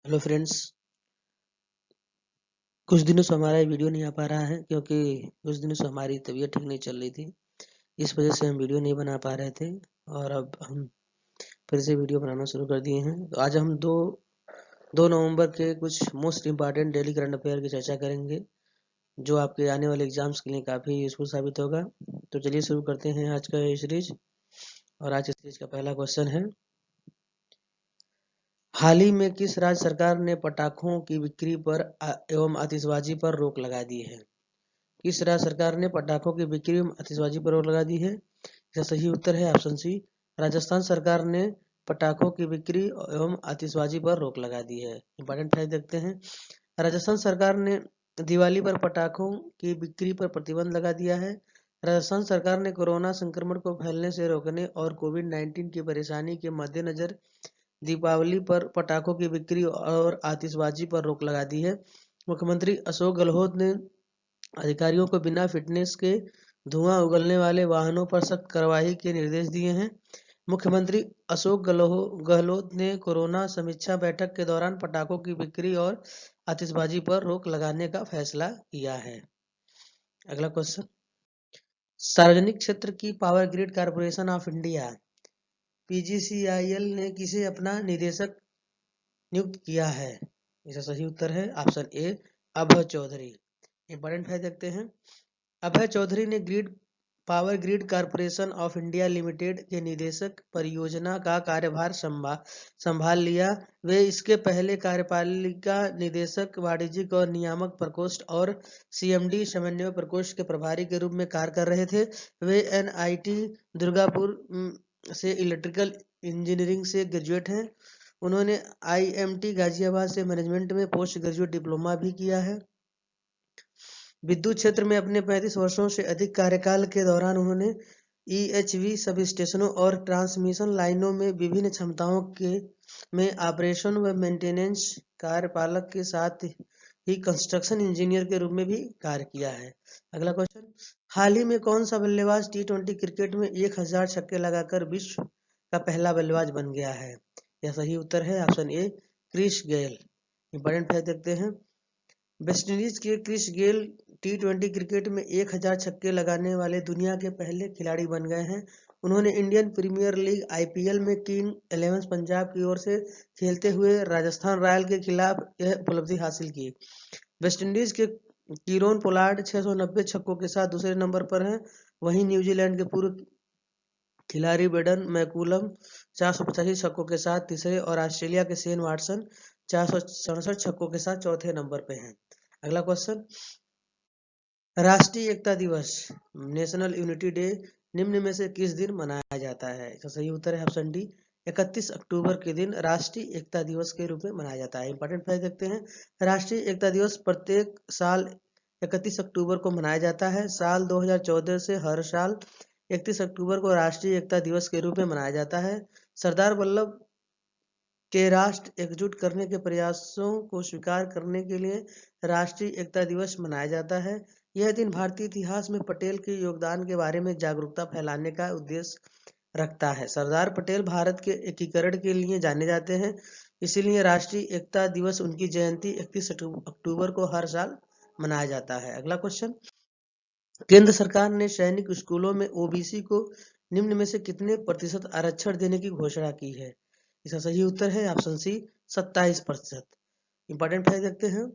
Hello friends. कुछ दिनों से हमारा ये वीडियो नहीं आ पा रहा है क्योंकि कुछ दिनों से हमारी तबीयत ठीक नहीं चल रही थी। इस वजह से हम वीडियो नहीं बना पा रहे थे और अब हम फिर से वीडियो बनाना शुरू कर दिए हैं। तो आज हम दो नवंबर के कुछ most important daily current affair की चर्चा करेंगे जो आपके आने वाले एग्जाम्स के लिए काफ़ी यूजफुल साबित होगा। तो चलिए शुरू करते हैं आज का ये सीरीज। और आज इस सीरीज का पहला क्वेश्चन है, हाल ही में किस राज्य सरकार ने पटाखों की बिक्री पर एवं आतिशबाजी पर रोक लगा दी है? किस राज्य सरकार ने पटाखों की बिक्री एवं आतिशबाजी पर रोक लगा दी है? इसका सही उत्तर है ऑप्शन सी, राजस्थान सरकार ने पटाखों की बिक्री एवं आतिशबाजी पर रोक लगा दी है। इंपॉर्टेंट फैक्ट देखते हैं। राजस्थान सरकार ने दिवाली पर पटाखों की बिक्री पर प्रतिबंध लगा दिया है। राजस्थान सरकार ने कोरोना संक्रमण को फैलने से रोकने और कोविड-19 की परेशानी के मद्देनजर दीपावली पर पटाखों की बिक्री और आतिशबाजी पर रोक लगा दी है। मुख्यमंत्री अशोक गहलोत ने अधिकारियों को बिना फिटनेस के धुआं उगलने वाले वाहनों पर सख्त कार्रवाई के निर्देश दिए हैं। मुख्यमंत्री अशोक गहलोत ने कोरोना समीक्षा बैठक के दौरान पटाखों की बिक्री और आतिशबाजी पर रोक लगाने का फैसला किया है। अगला क्वेश्चन, सार्वजनिक क्षेत्र की power Grid Corporation of India PGCIL ने किसे अपना निदेशक नियुक्त किया है? इसका सही उत्तर है option A, Abhay Chaudhary. Important है देखते हैं। अभय चौधरी ने Power Grid Corporation of India Limited के निदेशक परियोजना का कार्यभार संभाल लिया। वे इसके पहले कार्यपालिका निदेशक वाणिज्यिक और नियामक प्रकोष्ठ और सीएमडी समन्वय प्रकोष्ठ के प्रभारी के रूप में कार्य कर रहे थे। वे एनआईटी दुर्गापुर से इलेक्ट्रिकल इंजीनियरिंग से ग्रेजुएट हैं। उन्होंने आईएमटी गाजियाबाद से मैनेजमेंट में पोस्ट ग्रेजुएट डिप्लोमा भी किया है। विद्युत क्षेत्र में अपने 35 वर्षों से अधिक कार्यकाल के दौरान उन्होंने ईएचवी सब स्टेशनों और ट्रांसमिशन लाइनों में विभिन्न क्षमताओं के में ऑपरेशन व मेंटेनेंस कार्यपालक के साथ ही कंस्ट्रक्शन इंजीनियर के रूप में भी कार्य किया है। अगला क्वेश्चन, हाल ही में कौन सा बल्लेबाज टी20 क्रिकेट में 1000 छक्के लगाकर विश्व का पहला बल्लेबाज बन गया है? यह सही उत्तर है option A, Chris Gayle. Important fact देखते हैं। वेस्टइंडीज के क्रिस गेल टी20 क्रिकेट में 1000 छक्के लगाने वाले दुनिया के पहले खिलाड़ी बन गए हैं। उन्होंने इंडियन प्रीमियर लीग आईपीएल में किंग 11 पंजाब की ओर से खेलते हुए राजस्थान रॉयल के खिलाफ यह उपलब्धि हासिल की। वेस्टइंडीज के कीरोन पोलार्ड 690 छक्कों के साथ दूसरे नंबर पर हैं। वहीं न्यूजीलैंड के पूर्व खिलाड़ी बेडन मैकुलम 485 छक्कों के साथ तीसरे और ऑस्ट्रेलिया के शेन वाटसन 467 छक्कों के साथ चौथे नंबर पे हैं। अगला क्वेश्चन, राष्ट्रीय एकता दिवस नेशनल यूनिटी डे निम्न में से किस दिन मनाया जाता है? इसका सही उत्तर है ऑप्शन डी, 31 अक्टूबर के दिन राष्ट्रीय एकता दिवस के रूप में मनाया जाता है। इंपॉर्टेंट फैक्ट देखते हैं। राष्ट्रीय एकता दिवस प्रत्येक साल 31 अक्टूबर को मनाया जाता है। साल 2014 से हर साल 31 अक्टूबर को राष्ट्रीय एकता दिवस के रूप में मनाया जाता है। सरदार वल्लभ के राष्ट्र एकजुट करने के प्रयासों को स्वीकार करने के लिए राष्ट्रीय एकता दिवस मनाया जाता है। यह दिन भारतीय इतिहास में पटेल के योगदान के बारे में जागरूकता फैलाने का उद्देश्य रखता है। सरदार पटेल भारत के एकीकरण के लिए जाने जाते हैं, इसीलिए राष्ट्रीय एकता दिवस उनकी जयंती 31 अक्टूबर को हर साल मनाया जाता है। अगला क्वेश्चन, केंद्र सरकार ने सैनिक स्कूलों में ओबीसी को निम्न में से कितने प्रतिशत आरक्षण देने की घोषणा की है? इसका सही उत्तर है ऑप्शन सी, 27%। इंपॉर्टेंट फैक्ट देखते हैं।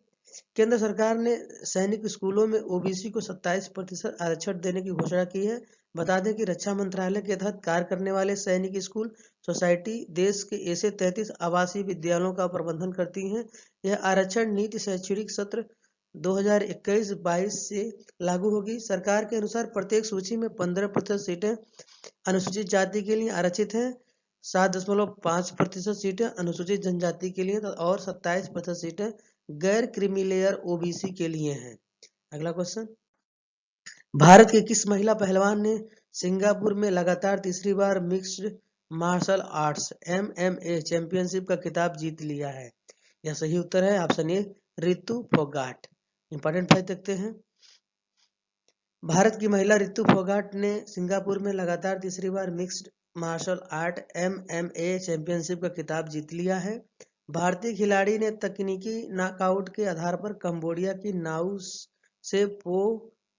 केंद्र सरकार ने सैनिक स्कूलों में ओबीसी को 27% आरक्षण देने की घोषणा की है। बता दें कि रक्षा मंत्रालय के तहत कार्य करने वाले सैनिक स्कूल सोसाइटी देश के ऐसे 33 आवासीय विद्यालयों का प्रबंधन करती हैं। यह आरक्षण नीति शैक्षणिक सत्र 2021-22 से लागू होगी। सरकार के अनुसार प्रत्येक सूची में 15% सीटें अनुसूचित जाति के लिए आरक्षित हैं, 7.5% सीटें अनुसूचित जनजाति के लिए और 27% सीटें गैर क्रीमी लेयर ओबीसी के लिए हैं। अगला क्वेश्चन, भारत के किस महिला पहलवान ने सिंगापुर में लगातार तीसरी बार mixed martial arts MMA championship का खिताब जीत लिया है? यह सही उत्तर है option A, Ritu Phogat. Important fact देखते हैं। भारत की महिला रितु फोगाट ने सिंगापुर में लगातार तीसरी बार mixed martial art MMA championship का खिताब जीत लिया है। भारतीय खिलाड़ी ने तकनीकी नॉकआउट के आधार पर कंबोडिया की नाउ से पो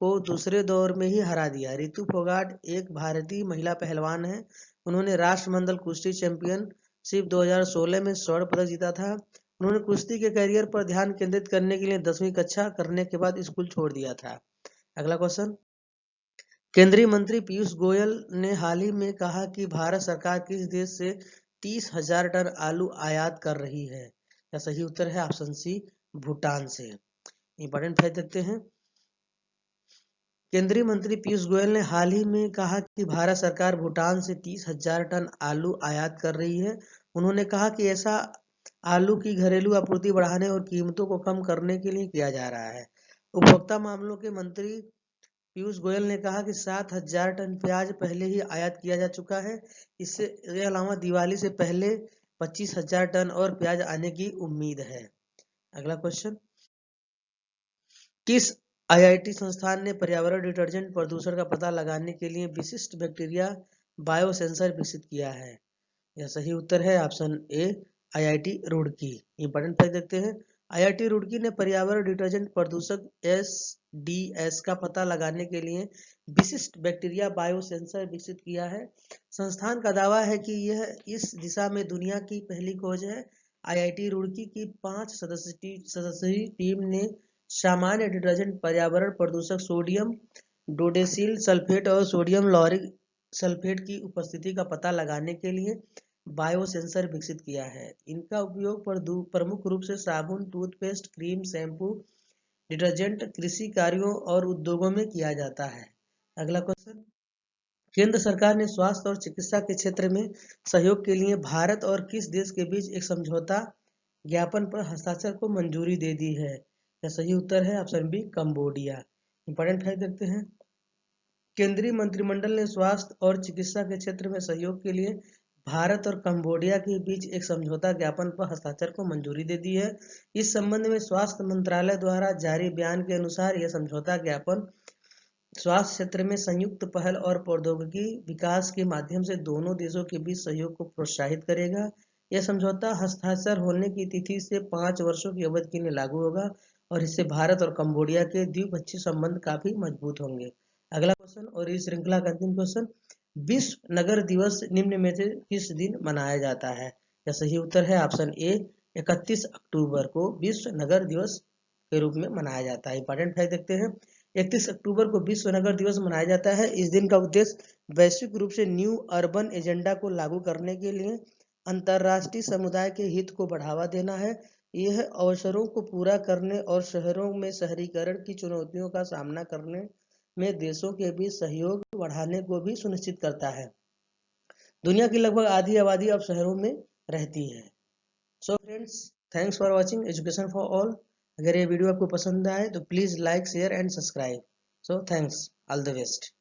को दूसरे दौर में ही हरा दिया। रितु फोगाट एक भारतीय महिला पहलवान है। उन्होंने राष्ट्रमंडल कुश्ती चैंपियनशिप 2016 में स्वर्ण पदक जीता था। उन्होंने कुश्ती के करियर पर ध्यान केंद्रित करने के लिए 10वीं कक्षा करने के बाद स्कूल छोड़ दिया था। अगला क्वेश्चन, केंद्रीय मंत्री पीयूष गोयल ने हाल ही में कहा कि भारत सरकार किस देश से 30,000 टन आलू आयात कर रही है? या सही उत्तर है ऑप्शन सी, भूटान से। इंपॉर्टेंट फैक्ट देखते हैं। केंद्रीय मंत्री पीयूष गोयल ने हाल ही में कहा कि भारत सरकार भूटान से 30,000 टन आलू आयात कर रही है। उन्होंने कहा कि ऐसा आलू की घरेलू आपूर्ति बढ़ाने और कीमतों को कम करने के लिए किया जा रहा है। उपभोक्ता मामलों के मंत्री पीयूष गोयल ने कहा कि 7,000 टन प्याज पहले ही आयात किया जा चुका है। इससे अलावा दिवाली से पहले 25,000 टन और प्याज आने की उम्मीद है। अगला क्वेश्चन, किस आईआईटी संस्थान ने पर्यावरण डिटर्जेंट प्रदूषण का पता लगाने के लिए विशिष्ट बैक्टीरिया बायोसेंसर विकसित किया है? यह सही उत्तर है ऑप्शन ए, आईआईटी रुड़की। इंपॉर्टेंट फैक्ट देखते हैं। आईआईटी रुड़की ने पर्यावरण डिटर्जेंट प्रदूषक एसडीएस का पता लगाने के लिए विशिष्ट बैक्टीरिया बायोसेंसर विकसित किया है। संस्थान का दावा है कि यह इस दिशा में दुनिया की पहली खोज है। आईआईटी रुड़की की 5 सदस्यीय टीम ने सामान्य डिटर्जेंट पर्यावरण प्रदूषक सोडियम डोडेसिल सल्फेट और सोडियम लॉरिक सल्फेट की उपस्थिति का पता लगाने के लिए बायोसेंसर विकसित किया है। इनका उपयोग प्रमुख रूप से साबुन, टूथपेस्ट, क्रीम, शैम्पू, डिटर्जेंट, कृषि कार्यों और उद्योगों में किया जाता है। अगला क्वेश्चन, केंद्र सरकार ने स्वास्थ्य और चिकित्सा के क्षेत्र में सहयोग के लिए भारत और किस देश के बीच एक समझौता ज्ञापन पर हस्ताक्षर को मंजूरी दे दी है? यह सही उत्तर है option B, Cambodia. Important fact देखते हैं। केंद्रीय मंत्रिमंडल ने स्वास्थ्य और चिकित्सा के क्षेत्र में सहयोग के लिए भारत और कंबोडिया के बीच एक समझौता ज्ञापन पर हस्ताक्षर को मंजूरी दे दी है। इस संबंध में स्वास्थ्य मंत्रालय द्वारा जारी बयान के अनुसार यह समझौता ज्ञापन स्वास्थ्य क्षेत्र में संयुक्त पहल और प्रौद्योगिकी विकास के माध्यम से दोनों देशों के बीच सहयोग को प्रोत्साहित करेगा। यह समझौता हस्ताक्षर होने की तिथि से 5 वर्षों की अवधि के लिए लागू होगा और इससे भारत और कंबोडिया के द्विपक्षीय संबंध काफी मजबूत होंगे। अगला क्वेश्चन और इस श्रृंखला का अंतिम क्वेश्चन, विश्व नगर दिवस निम्न में से किस दिन मनाया जाता है? यह सही उत्तर है ऑप्शन ए, 31 अक्टूबर को विश्व नगर दिवस के रूप में मनाया जाता है। इंपॉर्टेंट फैक्ट देखते हैं। 31 अक्टूबर को विश्व नगर दिवस मनाया जाता है। इस दिन का उद्देश्य वैश्विक रूप से न्यू अर्बन एजेंडा को लागू करने के लिए अंतर्राष्ट्रीय समुदाय के हित को बढ़ावा देना है। यह अवसरों को पूरा करने और शहरों में शहरीकरण की चुनौतियों का सामना करने में देशों के बीच सहयोग बढ़ाने को भी सुनिश्चित करता है। दुनिया की लगभग आधी आबादी अब शहरों में रहती है। So friends, thanks for watching education for all. अगर ये वीडियो आपको पसंद आए तो please like, share and subscribe. So thanks, all the best.